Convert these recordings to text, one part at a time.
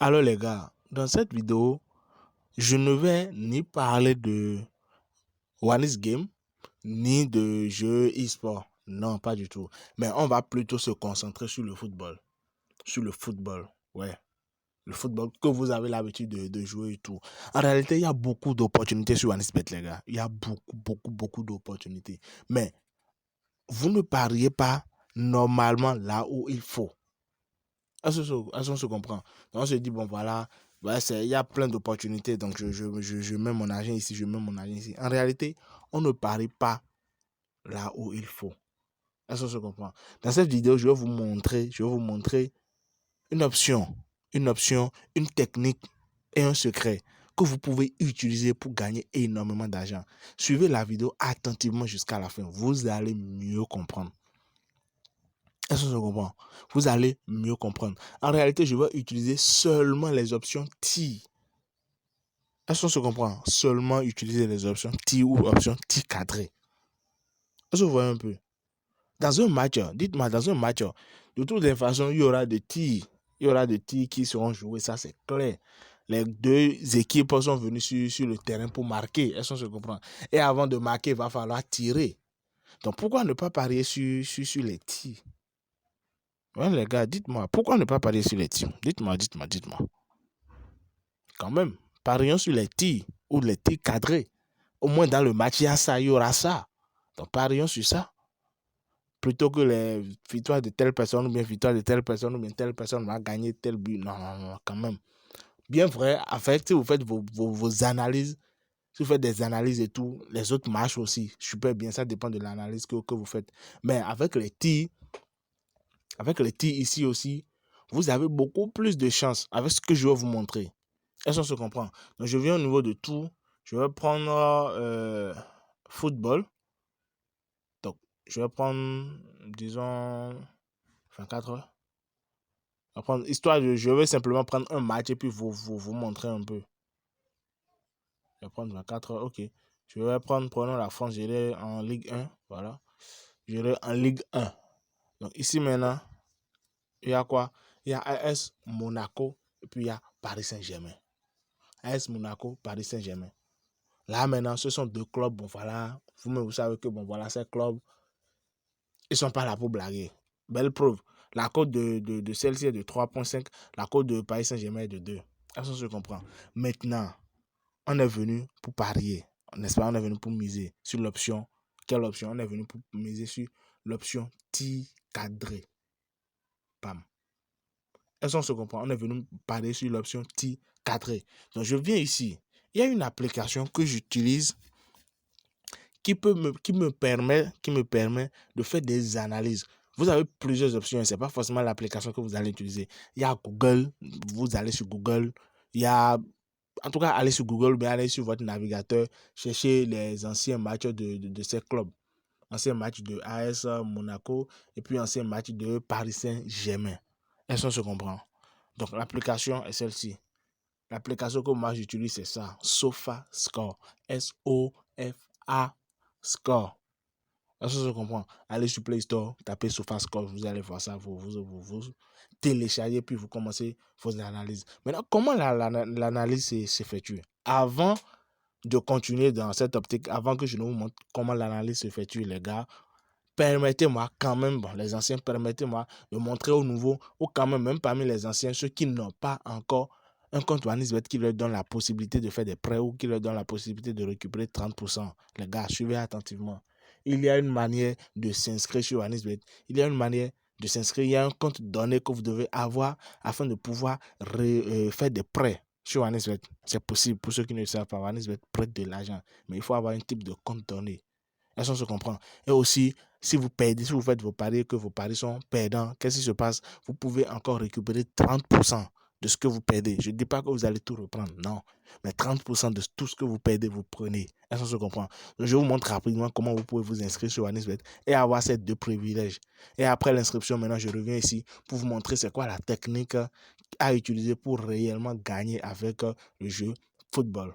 Alors les gars, dans cette vidéo, je ne vais ni parler de One's Game, ni de jeux e-sport. Non, pas du tout. Mais on va plutôt se concentrer sur le football. Sur le football, ouais. Le football que vous avez l'habitude de jouer et tout. En réalité, il y a beaucoup d'opportunités sur OneXBet, les gars. Il y a beaucoup d'opportunités. Mais vous ne pariez pas normalement là où il faut. Est-ce qu'on se comprend? Donc on se dit, bon voilà, il y a plein d'opportunités, donc je mets mon argent ici, je mets mon argent ici. En réalité, on ne parie pas là où il faut. Est-ce qu'on se comprend? Dans cette vidéo, je vais vous montrer une option, une technique et un secret que vous pouvez utiliser pour gagner énormément d'argent. Suivez la vidéo attentivement jusqu'à la fin, vous allez mieux comprendre. Est-ce que je comprends? Vous allez mieux comprendre. En réalité, je vais utiliser seulement les options T. Est-ce qu'on se comprend? Seulement utiliser les options T ou options T cadrées. Est-ce que vous voyez un peu? Dans un match, dites-moi, dans un match, de toutes les façons, il y aura des tirs. Il y aura des tirs qui seront joués, ça c'est clair. Les deux équipes sont venues sur le terrain pour marquer. Est-ce qu'on se comprend? Et avant de marquer, il va falloir tirer. Donc pourquoi ne pas parier sur les tirs? Ouais, les gars, dites-moi, pourquoi ne pas parier sur les tirs? Dites-moi. Quand même, parions sur les tirs ou les tirs cadrés. Au moins dans le match, il y a ça, il y aura ça. Donc parions sur ça. Plutôt que les victoires de telle personne ou bien victoire de telle personne ou bien telle personne va gagner tel but. Non, quand même. Bien vrai, en fait, si vous faites vos analyses, si vous faites des analyses et tout, les autres marchent aussi. Super bien, ça dépend de l'analyse que vous faites. Mais avec les tirs ici aussi, vous avez beaucoup plus de chances avec ce que je vais vous montrer. Est-ce qu'on se comprend? Donc, je viens au niveau de tout. Je vais prendre football. Donc, je vais prendre, disons, 24 heures. Je vais simplement prendre un match et puis vous montrer un peu. Je vais prendre 24 heures, ok. Prenons la France, j'irai en Ligue 1, voilà. J'irai en Ligue 1. Donc, ici maintenant, il y a quoi? Il y a AS Monaco et puis il y a Paris Saint-Germain. AS Monaco, Paris Saint-Germain. Là, maintenant, ce sont deux clubs. Bon, voilà. Vous-même, vous savez que, bon, voilà, ces clubs, ils ne sont pas là pour blaguer. Belle preuve. La cote de celle-ci est de 3,5. La cote de Paris Saint-Germain est de 2. Est-ce qu'on se comprend? Maintenant, on est venu pour parier. N'est-ce pas? On est venu pour miser sur l'option. Quelle option? On est venu pour miser sur l'option T-cadré. Pam. Est-ce qu'on se comprend? On est venu parier sur l'option T-cadré. Donc, je viens ici. Il y a une application que j'utilise qui me permet de faire des analyses. Vous avez plusieurs options, ce n'est pas forcément l'application que vous allez utiliser. Il y a Google, vous allez sur Google, en tout cas, allez sur Google, mais allez sur votre navigateur, cherchez les anciens matchs de ces clubs. Anciens matchs de AS Monaco et puis anciens matchs de Paris Saint-Germain. Est-ce qu'on se comprend? Donc, l'application est celle-ci. L'application que moi j'utilise, c'est ça. SofaScore. S-O-F-A Score. Est-ce que je comprends? Allez sur Play Store, tapez SofaScore, vous allez voir ça, vous téléchargez, puis vous commencez vos analyses. Maintenant, comment l'analyse s'effectue? Avant de continuer dans cette optique, avant que je ne vous montre comment l'analyse s'effectue, les gars, permettez-moi quand même, bon, les anciens, permettez-moi de montrer aux nouveaux, ou quand même parmi les anciens, ceux qui n'ont pas encore un compte OneXBet qui leur donne la possibilité de faire des prêts ou qui leur donne la possibilité de récupérer 30%. Les gars, suivez attentivement. Il y a une manière de s'inscrire sur OneXBet. Il y a une manière de s'inscrire. Il y a un compte donné que vous devez avoir afin de pouvoir faire des prêts sur OneXBet. C'est possible pour ceux qui ne le savent pas. OneXBet prête de l'argent. Mais il faut avoir un type de compte donné. Est-ce qu'on se comprend? Et aussi, si vous perdez, si vous faites vos paris, que vos paris sont perdants, qu'est-ce qui se passe? Vous pouvez encore récupérer 30% de ce que vous perdez. Je ne dis pas que vous allez tout reprendre, non. Mais 30% de tout ce que vous perdez, vous prenez. Est-ce qu'on se comprend? Donc, je vous montre rapidement comment vous pouvez vous inscrire sur OneXBet et avoir ces deux privilèges. Et après l'inscription, maintenant, je reviens ici pour vous montrer c'est quoi la technique à utiliser pour réellement gagner avec le jeu football.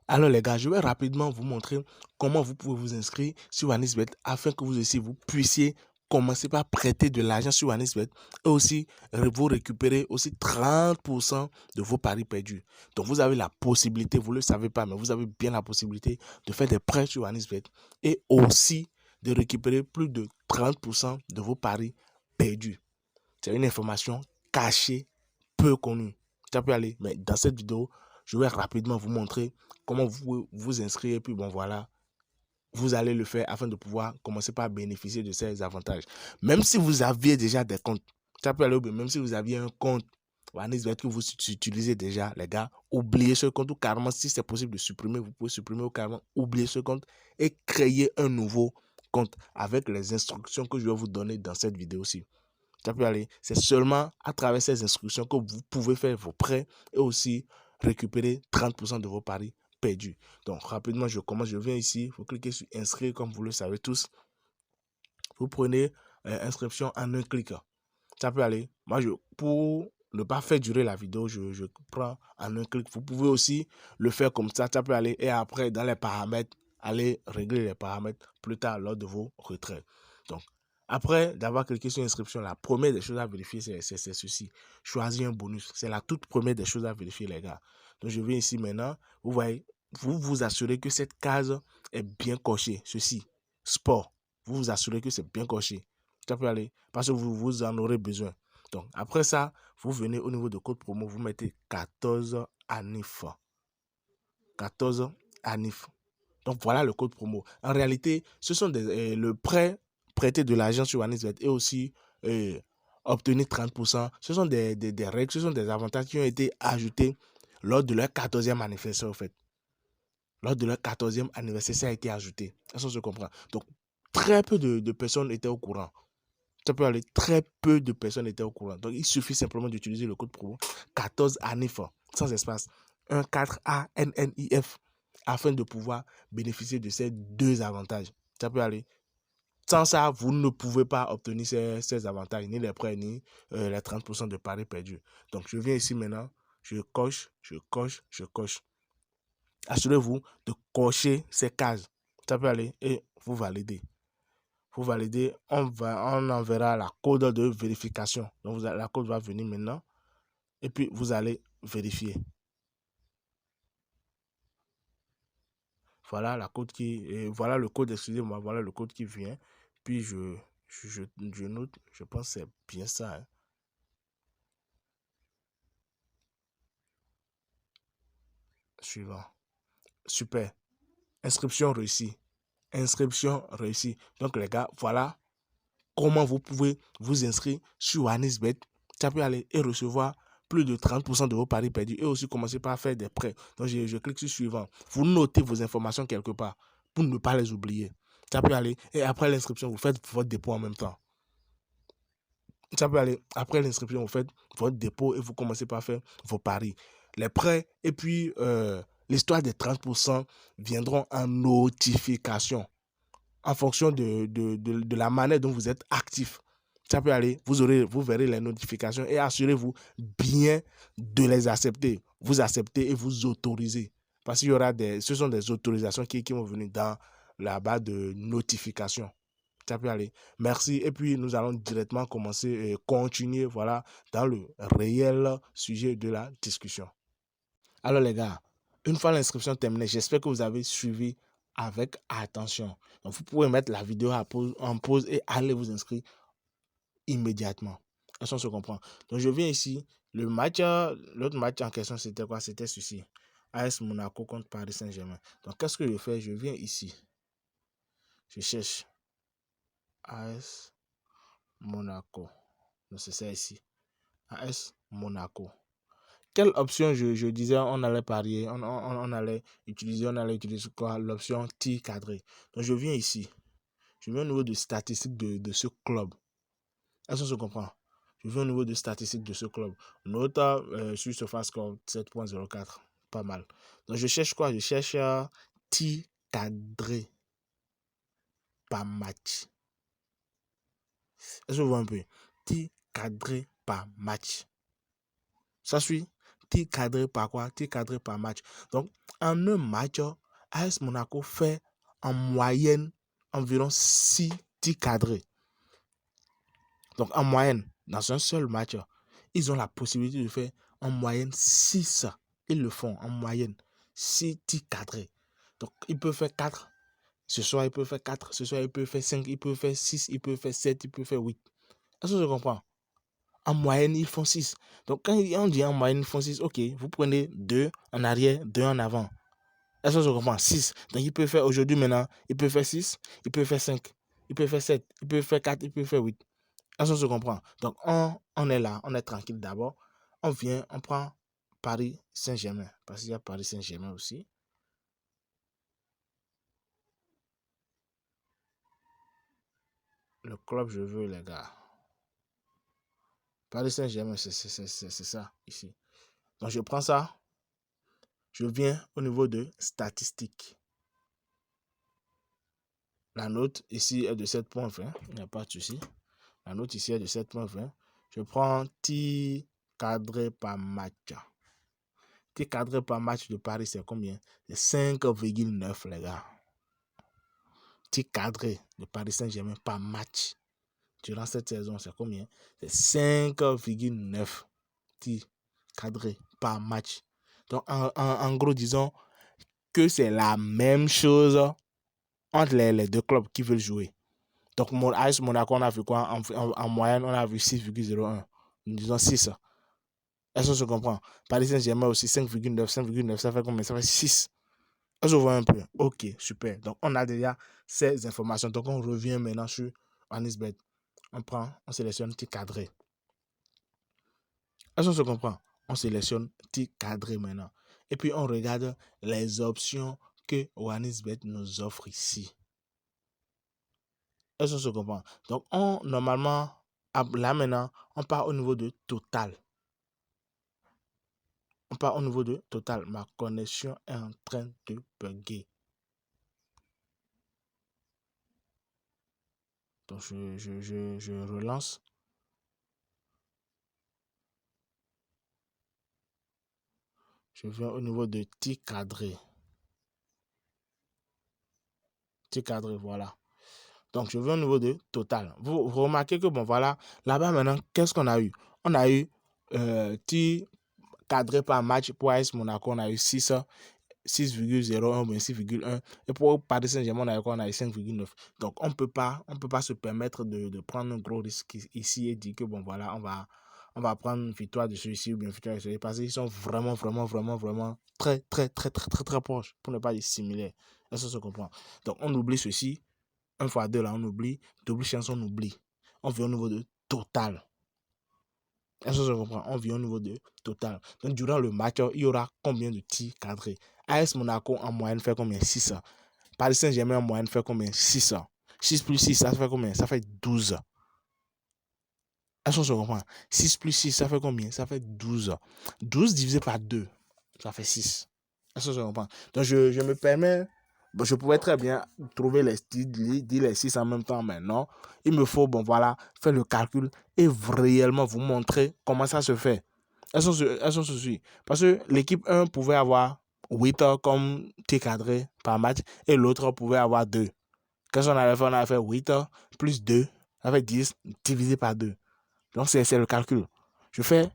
Alors les gars, je vais rapidement vous montrer comment vous pouvez vous inscrire sur OneXBet afin que vous aussi vous puissiez commencez par prêter de l'argent sur OneXBet et aussi vous récupérez aussi 30% de vos paris perdus. Donc vous avez la possibilité, vous ne le savez pas, mais vous avez bien la possibilité de faire des prêts sur OneXBet et aussi de récupérer plus de 30% de vos paris perdus. C'est une information cachée, peu connue. Ça peut aller, mais dans cette vidéo, je vais rapidement vous montrer comment vous inscrire et puis bon voilà, vous allez le faire afin de pouvoir commencer par bénéficier de ces avantages. Même si vous aviez déjà des comptes, ça peut aller, même si vous aviez un compte OneXBet que vous utilisez déjà, les gars, oubliez ce compte ou carrément, si c'est possible de supprimer, vous pouvez supprimer ou carrément oublier ce compte et créer un nouveau compte avec les instructions que je vais vous donner dans cette vidéo-ci. Ça peut aller. C'est seulement à travers ces instructions que vous pouvez faire vos prêts et aussi récupérer 30% de vos paris perdus. Donc, rapidement, je commence. Je viens ici. Vous cliquez sur inscrire, comme vous le savez tous. Vous prenez inscription en un clic. Ça peut aller. Moi, pour ne pas faire durer la vidéo, je prends en un clic. Vous pouvez aussi le faire comme ça. Ça peut aller. Et après, dans les paramètres, allez régler les paramètres plus tard lors de vos retraits. Donc, après d'avoir cliqué sur inscription, la première des choses à vérifier, c'est ceci. Choisir un bonus. C'est la toute première des choses à vérifier, les gars. Donc, je viens ici maintenant. Vous voyez, vous vous assurez que cette case est bien cochée. Ceci, sport. Vous vous assurez que c'est bien coché. Ça peut aller parce que vous en aurez besoin. Donc, après ça, vous venez au niveau de code promo, vous mettez 14 ANIF. 14 ANIF. Donc, voilà le code promo. En réalité, ce sont le prêter de l'argent sur OneXBet et aussi obtenir 30%. Ce sont des règles, ce sont des avantages qui ont été ajoutés lors de leur 14e anniversaire, en fait. Lors de leur 14e anniversaire, ça a été ajouté. Ça se comprend. Donc, très peu de personnes étaient au courant. Ça peut aller, très peu de personnes étaient au courant. Donc, il suffit simplement d'utiliser le code promo 14 ANIF, sans espace, 14ANNIF, afin de pouvoir bénéficier de ces deux avantages. Ça peut aller. Sans ça, vous ne pouvez pas obtenir ces avantages, ni les prêts, ni les 30% de paris perdus. Donc, je viens ici maintenant, je coche, je coche, je coche. Assurez-vous de cocher ces cases. Ça peut aller et vous validez. Vous validez, on enverra la code de vérification. Donc, la code va venir maintenant. Et puis, vous allez vérifier. Voilà la code voilà le code, excusez-moi, voilà le code qui vient. Puis, je note, je pense que c'est bien ça. Hein. Suivant. Super. Inscription réussie. Inscription réussie. Donc, les gars, voilà comment vous pouvez vous inscrire sur OneXBet. Ça peut aller et recevoir plus de 30% de vos paris perdus et aussi commencer par faire des prêts. Donc, je clique sur suivant. Vous notez vos informations quelque part pour ne pas les oublier. Ça peut aller et après l'inscription, vous faites votre dépôt en même temps. Ça peut aller après l'inscription, vous faites votre dépôt et vous commencez par faire vos paris. Les prêts et puis l'histoire des 30% viendront en notification en fonction de la manière dont vous êtes actif. Ça peut aller, vous verrez les notifications et assurez-vous bien de les accepter. Vous acceptez et vous autorisez. Parce qu'il y aura ce sont des autorisations qui vont venir dans la barre de notification. Ça peut aller. Merci. Et puis, nous allons directement commencer et continuer, voilà, dans le réel sujet de la discussion. Alors, les gars, une fois l'inscription terminée, j'espère que vous avez suivi avec attention. Donc, vous pouvez mettre la vidéo en pause et aller vous inscrire immédiatement. Est-ce qu'on se comprend? Donc, je viens ici. L'autre match en question, c'était quoi? C'était ceci. AS Monaco contre Paris Saint-Germain. Donc, qu'est-ce que je fais? Je viens ici. Je cherche AS Monaco. Donc, c'est ça ici. AS Monaco. Quelle option je disais on allait parier, on allait utiliser quoi? L'option tir cadré. Donc, je viens ici. Je viens au niveau de statistiques de ce club. Est-ce qu'on se comprend? Je viens au niveau de statistiques de ce club. Note sur surface score 7.04. Pas mal. Donc, je cherche quoi? Je cherche tir cadré par match. Est-ce que vous voyez un peu? Tir cadré par match. Ça suit? Tir cadré par quoi? Tir cadré par match. Donc, en un match, AS Monaco fait en moyenne environ 6 tirs cadrés. Donc, en moyenne, dans un seul match, ils ont la possibilité de faire en moyenne 6. Ils le font en moyenne. 6 tirs cadrés. Donc, ils peuvent faire 4. Ce soir, ils peuvent faire 4. Ce soir, ils peuvent faire 5. Ils peuvent faire 6. Ils peuvent faire 7. Ils peuvent faire 8. Est-ce que je comprends? En moyenne, ils font 6. Donc, quand on dit en moyenne, ils font 6, ok, vous prenez 2 en arrière, 2 en avant. Est-ce que je comprends? 6. Donc, il peut faire aujourd'hui, maintenant, il peut faire 6, il peut faire 5, il peut faire 7, il peut faire 4, il peut faire 8. Est-ce que je comprends? Donc, on est là, on est tranquille d'abord. On vient, on prend Paris Saint-Germain. Parce qu'il y a Paris Saint-Germain aussi. Le club, je veux, les gars. Paris Saint-Germain, c'est ça, ici. Donc, je prends ça. Je viens au niveau de statistiques. La note ici est de 7.20. Il n'y a pas de souci. La note ici est de 7.20. Je prends tir cadré par match. Tir cadré par match de Paris, c'est combien? C'est 5,9, les gars. Tir cadré de Paris Saint-Germain par match. Durant cette saison, c'est combien? C'est 5,9 tirs cadrés par match. Donc, en gros, disons que c'est la même chose entre les deux clubs qui veulent jouer. Donc, AS Monaco, on a vu quoi? En moyenne, on a vu 6,01. Disons 6. Est-ce que je comprends? Paris Saint-Germain aussi 5,9. 5,9, ça fait combien? Ça fait 6. Est-ce que je vois un peu? Ok, super. Donc, on a déjà ces informations. Donc, on revient maintenant sur OneXBet. On sélectionne tir cadré. Est-ce que je comprends? On sélectionne tir cadré maintenant. Et puis, on regarde les options que OneXBet nous offre ici. Est-ce que je comprends? Donc, normalement, là maintenant, on part au niveau de total. On part au niveau de total. Ma connexion est en train de bugger. Donc, je relance. Je viens au niveau de tir cadré. Tir cadré, voilà. Donc, je viens au niveau de total. Vous remarquez que, bon, voilà, là-bas maintenant, qu'est-ce qu'on a eu? On a eu tir cadré par match pour AS Monaco, on a eu 6,01 ou 6,1. Et pour Paris Saint-Germain, on a eu 5,9. Donc, on peut pas se permettre de prendre un gros risque ici et dire que, bon, voilà, on va prendre une victoire de celui-ci ou bien une victoire de celui-ci parce qu'ils sont vraiment très, très, très, très, très, très proches, pour ne pas dire similaires. Est-ce que ça se comprend? Donc, on oublie ceci. 1 fois 2, là, on oublie. Double chance, on oublie. On vient au niveau de total. Est-ce que je comprends? On vient au niveau de total. Donc, durant le match, il y aura combien de tirs cadrés? AS Monaco en moyenne fait combien? 6. Paris Saint-Germain en moyenne fait combien? 6. 6 plus 6, ça fait combien? Ça fait 12. Est-ce que je comprends? 6 plus 6, ça fait combien? Ça fait 12. 12 divisé par 2, ça fait 6. Est-ce que je comprends? Donc, je me permets. Bon, je pourrais très bien trouver dire les 6 en même temps, mais non. Il me faut, bon voilà, faire le calcul et réellement vous montrer comment ça se fait. Est-ce qu'on se suit? Parce que l'équipe 1 pouvait avoir 8 heures comme tir cadré par match et l'autre pouvait avoir 2. Qu'est-ce qu'on avait fait? On avait fait 8 heures plus 2, ça fait 10 divisé par 2. Donc, c'est le calcul. Je fais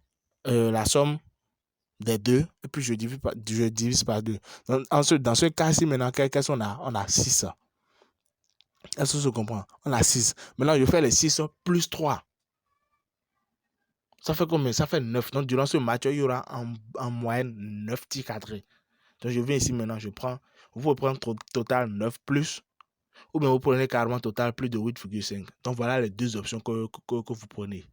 la somme des deux et puis je divise par 2. Ensuite, dans ce cas-ci, maintenant, qu'est-ce qu'on a? On a 6. Est-ce que je comprends? On a 6. Maintenant, je fais les 6 plus 3. Ça fait combien? Ça fait 9. Donc, durant ce match, il y aura en moyenne 9 tirs cadrés. Donc, je viens ici maintenant, je prends. Vous pouvez prendre total 9 plus, ou bien vous prenez carrément total plus de 8,5. Donc, voilà les deux options que vous prenez.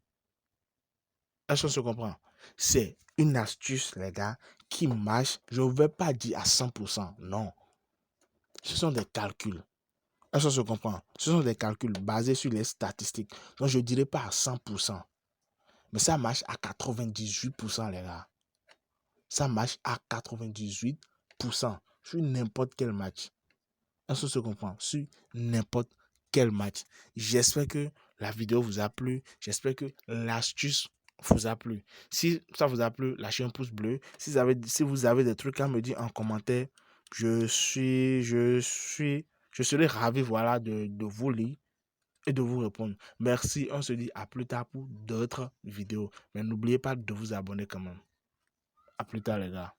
Est-ce qu'on se comprend? C'est une astuce, les gars, qui marche. Je ne vais pas dire à 100%. Non. Ce sont des calculs. Est-ce qu'on se comprend? Ce sont des calculs basés sur les statistiques. Donc, je ne dirais pas à 100%. Mais ça marche à 98%, les gars. Ça marche à 98% sur n'importe quel match. Est-ce qu'on se comprend? Sur n'importe quel match. J'espère que la vidéo vous a plu. J'espère que l'astuce vous a plu. Si ça vous a plu, lâchez un pouce bleu. Si vous avez des trucs à me dire en commentaire, je serai ravi, voilà, de vous lire. et de vous répondre. Merci, on se dit à plus tard pour d'autres vidéos. Mais n'oubliez pas de vous abonner quand même. À plus tard les gars.